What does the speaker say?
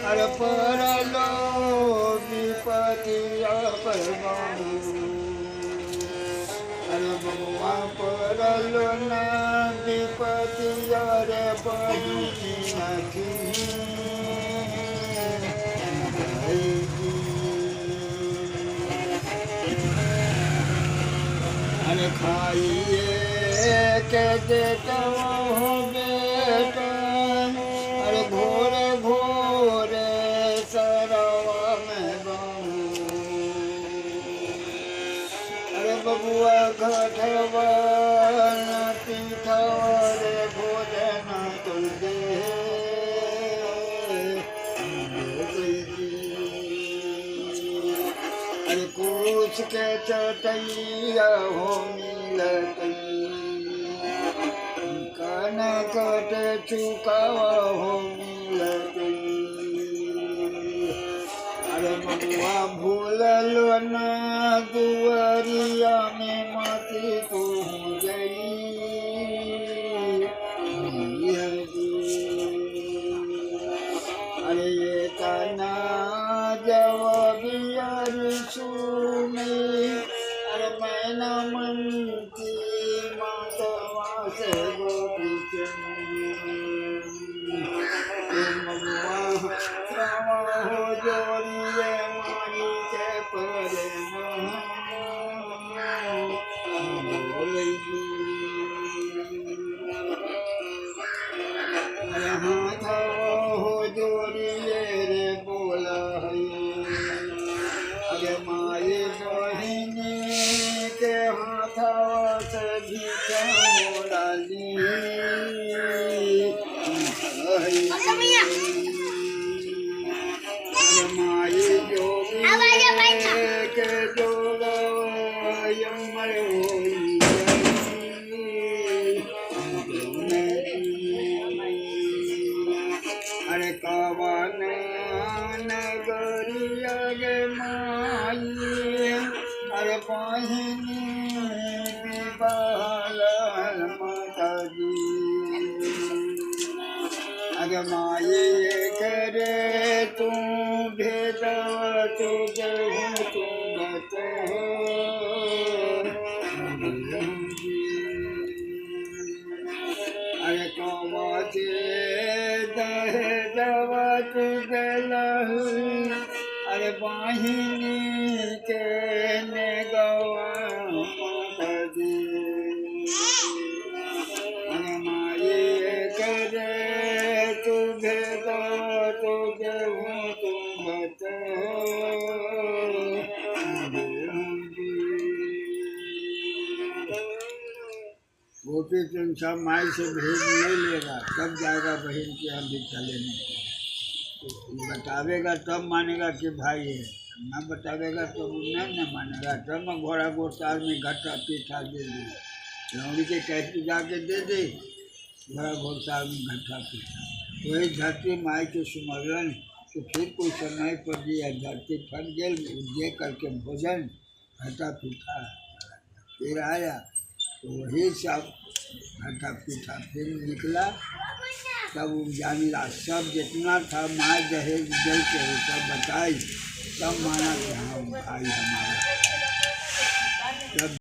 अरे परलो विपति अपरबाहु अरे बबुआ परलो न विपति अरे बहिनी अरे खाइए के देता हो बेटा अरे घोरे घोरे सरवा में बहू अरे बबुआ घटवा पीठवर भोजन तुल दे अरे कुछ के चटैया हो मिलतई कनकट चुकावा हो मिलतई अरे बबुआ भूलल न दुआरिया में मती तू गई अरे ये तना जवाबिया सुनी अरे मैना मनती मातवा से गोपी मगुआ हो जोड़िए मानी के परे अरे हाथ हो जोड़िए रे बोला अरे माए बहिनी के हाथवा से भीखा मोराली अरे माए जोगी के जोगमर होई अरे कवन नगरिया गे माई अरे बहिनी विवाह माता जी अरे माई करे तू भेद तू गहूँ तू बत अरे कवाचे दहे जवत गलहु अरे बहिनी के ने गवा माताजी अरे माये करे तू भेद तू गहूँ तू बत गोपी तुम सब माई से भेज नहीं लेगा तब जाएगा बहन की यहाँ भिक्षा लेने तो बतावेगा तब मानेगा कि भाई है न बतावेगा तो वो नहीं मानेगा तब मैं घोड़ा गोसाल में घट्टा पीठा दे दी लौड़ी के कैसे जाके दे दे घोड़ा घोसाल में घट्टा पीठा वही धरती माई के सुमरन तो फिर कोई समय पर दिया धरती फट गए दे करके भोजन घट्टा पीठा फिर आया तो वही सब घटा पीठा फिर निकला तब जानिला सब जितना था माँ दहेज दे के सब बताई तब माना कि हाँ भाई हमारा तब